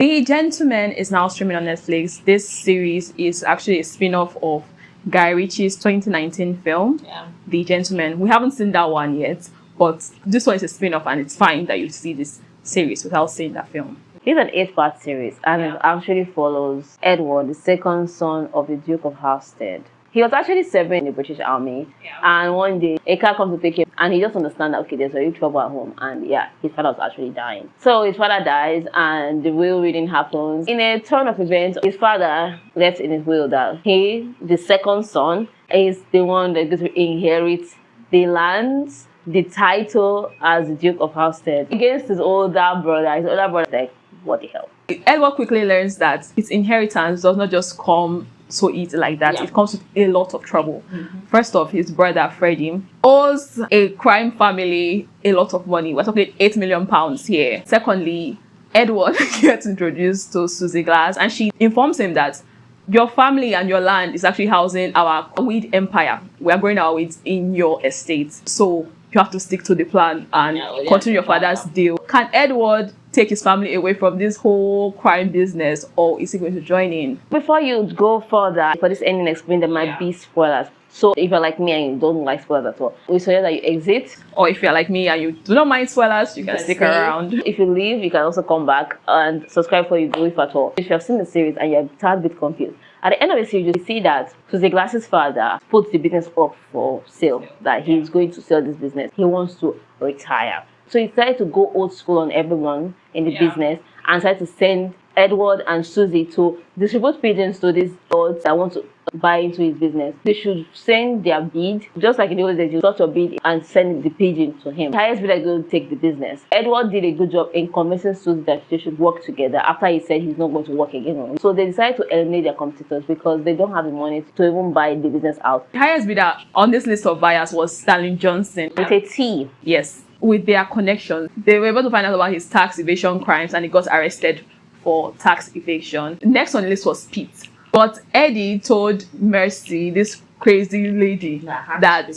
The Gentleman is now streaming on Netflix. This series is actually a spin-off of Guy Ritchie's 2019 film, The Gentleman. We haven't seen that one yet, but this one is a spin-off, and it's fine that you see this series without seeing that film. It's an 8-part series, and it actually follows Edward, the second son of the Duke of Halstead. He was actually serving in the British Army, and one day a car comes to take him, and he just understands that, okay, there's really trouble at home, and his father was actually dying. So his father dies, and the will reading happens. In a turn of events, his father left in his will that he, the second son, is the one that gets to inherit the lands, the title as the Duke of Halstead, against his older brother. His older brother is like, what the hell? Edward quickly learns that his inheritance does not just come so easy like that. It comes with a lot of trouble. First off, his brother Freddy owes a crime family a lot of money. We're talking £8 million here. Secondly, Edward gets introduced to Susie Glass, and she informs him that your family and your land is actually housing our weed empire. We are growing our weeds in your estate, so you have to stick to the plan and continue your father's deal. Can Edward take his family away from this whole crime business, or is he going to join in? Before you go further, for this ending explain, there might be spoilers. So if you're like me and you don't like spoilers at all, we suggest that you exit. Or if you're like me and you do not mind spoilers, you can stick around. If you leave, you can also come back and subscribe before you go, if at all. If you have seen the series and you're a tad bit confused, at the end of the series, you see that Susie Glass's father puts the business up for sale, that he's going to sell this business. He wants to retire. So he decided to go old school on everyone in the business and decided to send Edward and Susie to distribute pigeons to these lords that want to buy into his business. They should send their bid, just like in the old days, you sort your bid and send the pigeon to him. The highest bidder is going to take the business. Edward did a good job in convincing Susie that they should work together after he said he's not going to work again. So they decided to eliminate their competitors because they don't have the money to even buy the business out. The highest bidder on this list of buyers was Stanley Johnson. With a T. Yes. With their connections, they were able to find out about his tax evasion crimes, and he got arrested for tax evasion. Next on the list was Pete. But Eddie told Mercy, this crazy lady, that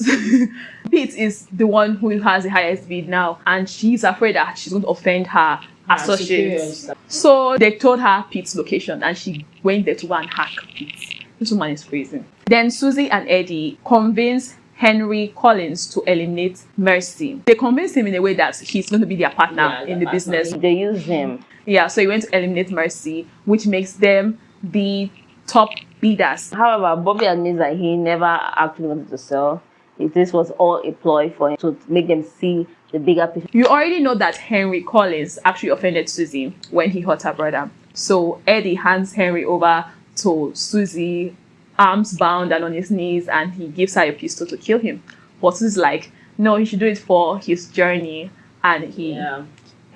Pete is the one who has the highest bid now, and she's afraid that she's going to offend her associates. So they told her Pete's location, and she went there to go and hack Pete. This woman is crazy. Then Susie and Eddie convinced Henry Collins to eliminate Mercy. They convinced him in a way that he's going to be their partner in the business. They use him. Yeah, so he went to eliminate Mercy, which makes them the top bidders. However, Bobby admits that he never actually wanted to sell. This was all a ploy for him to make them see the bigger picture. You already know that Henry Collins actually offended Susie when he hurt her brother. So Eddie hands Henry over to Susie, arms bound and on his knees, and he gives her a pistol to kill him. But Susie's like, no, he should do it for his journey, and he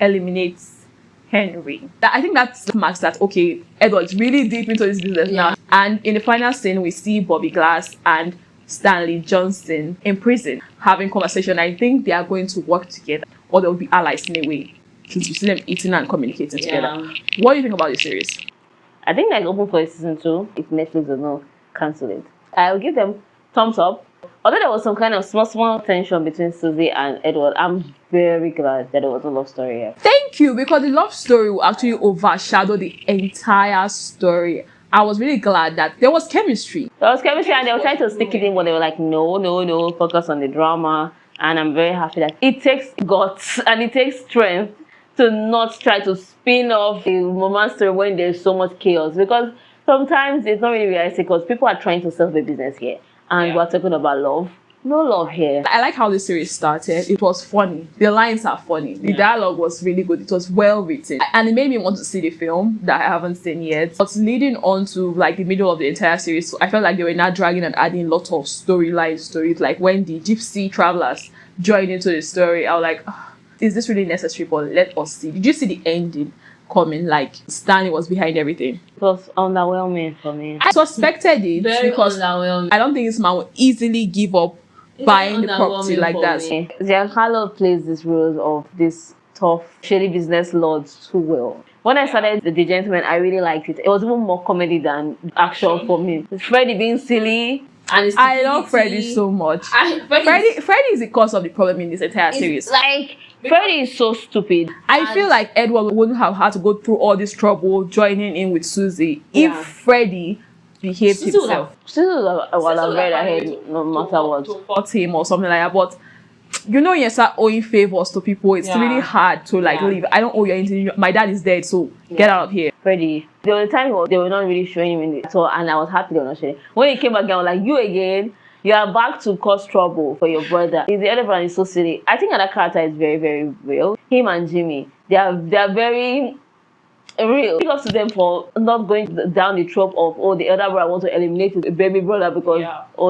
eliminates Henry. I think that marks that, okay, Edward's really deep into this business now. And in the final scene, we see Bobby Glass and Stanley Johnson in prison having conversation. I think they are going to work together, or they'll be allies in a way, since you see them eating and communicating together. What do you think about the series? I think that's open for a season 2 if Netflix does not cancel it. I'll give them thumbs up. Although there was some kind of small tension between Susie and Edward, I'm very glad that there was a love story here. Thank you, because the love story will actually overshadow the entire story. I was really glad that there was chemistry. There was chemistry, and they were trying to stick it in, but they were like, no, focus on the drama. And I'm very happy that it takes guts and it takes strength to not try to spin off the romance story when there's so much chaos, because sometimes it's not really realistic, because people are trying to sell the business here, and we're talking about love. No love here. I like how the series started. It was funny. The lines are funny. The dialogue was really good. It was well written, and it made me want to see the film that I haven't seen yet. But leading on to like the middle of the entire series, so I felt like they were now dragging and adding a lot of stories. Like when the gypsy travelers joined into the story, I was like, oh, is this really necessary? But let us see. Did you see the ending coming? Like Stanley was behind everything. It was underwhelming for me. I suspected it because underwhelming. I don't think this man would easily give up buying the property like that. Giancarlo plays these roles of this tough, shady business lords too well. When I started The Gentleman, I really liked it. It was even more comedy than action for me. Freddy being silly, and his I love stupidity. Freddy so much. Freddy Freddy is the cause of the problem in this entire It's series. like Freddy is so stupid. I feel like Edward wouldn't have had to go through all this trouble joining in with Susie if Yeah. Freddy behaved Susie would himself. Still was Susie right would have ahead married no matter what. To fought him or something like that. But you know, you start owing favors to people. It's Yeah. really hard to like Yeah. leave. I don't owe you anything. My dad is dead, so get out of here. Freddy. There was a time they were not really showing him in it. So, and I was happy they were not showing him. When he came back, I was like, you again? You are back to cause trouble for your brother. The other brother is so silly. I think another character is very, very real. Him and Jimmy. They are very real. Big up to them for not going down the trope of, oh, the elder brother wants to eliminate his baby brother because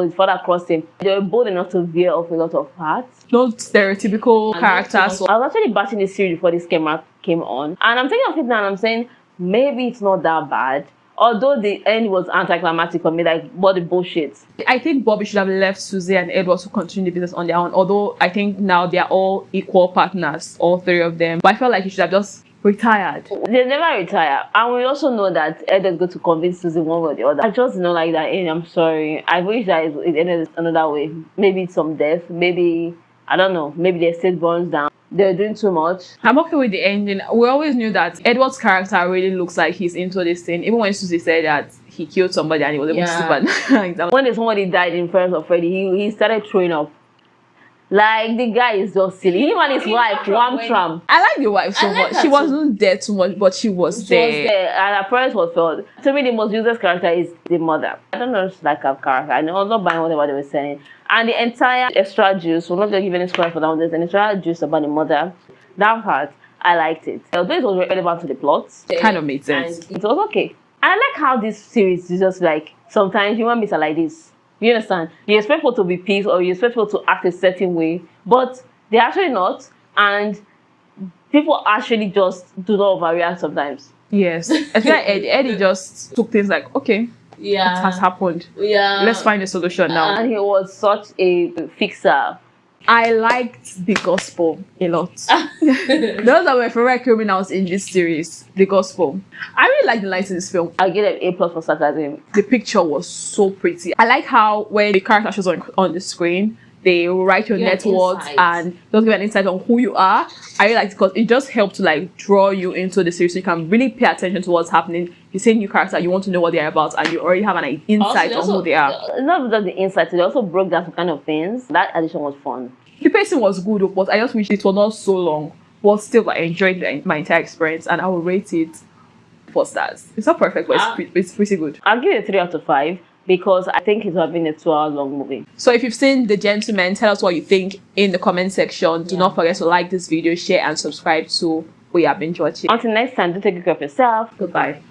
his father crossed him. They were bold enough to veer off a lot of parts. No stereotypical characters. I was actually batching this series before this camera came on, and I'm thinking of it now and I'm saying maybe it's not that bad. Although the end was anticlimactic for me, like what the bullshit. I think Bobby should have left Susie and Edward to continue the business on their own. Although I think now they are all equal partners, all three of them. But I felt like he should have just retired. They never retire, and we also know that Edward's going to convince Susie one way or the other. I just don't like that end. I'm sorry. I wish that it ended another way. Maybe some death. Maybe I don't know. Maybe the estate burns down. They're doing too much. I'm okay with the ending. We always knew that Edward's character really looks like he's into this thing. Even when Susie said that he killed somebody and he was able to sleep at night. When somebody died in front of Freddy, he started throwing up. Like, the guy is just silly. Him and his wife, one tram. I like the wife so I like much. her She too. wasn't there too much, but she was there. And her parents was felt. To me, the most useless character is the mother. I don't know if it's like a character. I was not buying whatever they were saying. And the entire extra juice, we're not going to give any spoilers for that one. There's an extra juice about the mother. That part, I liked it. Although it was relevant to the plot, It kind of made sense. it was okay. I like how this series is just like, sometimes human beings are like this. You understand? You expect people to be peace or you expect people to act a certain way, but they're actually not. And people actually just do not overreact sometimes. Yes. Especially Eddie just took things like, okay, it has happened. Let's find a solution now. And he was such a fixer. I liked the gospel a lot. Those are my favorite criminals in this series. The gospel. I really like the lights in this film. I'll give it A+ for sarcasm. The picture was so pretty. I like how when the character shows on the screen, they write your net worth and just give an insight on who you are. I really like it because it just helps to like draw you into the series so you can really pay attention to what's happening. You see a new character, you want to know what they're about, and you already have an insight on who they are. Not just the insight, they also broke down some kind of things. That addition was fun. The pacing was good, but I just wish it was not so long. But still, I enjoyed my entire experience, and I will rate it 4 stars. It's not perfect, but it's pretty good. I'll give it 3 out of 5 because I think it would have been a 2-hour long movie. So if you've seen The Gentleman, tell us what you think in the comment section. Do not forget to like this video, share, and subscribe to We Are Binge Watching. Until next time, do take care of yourself. Goodbye.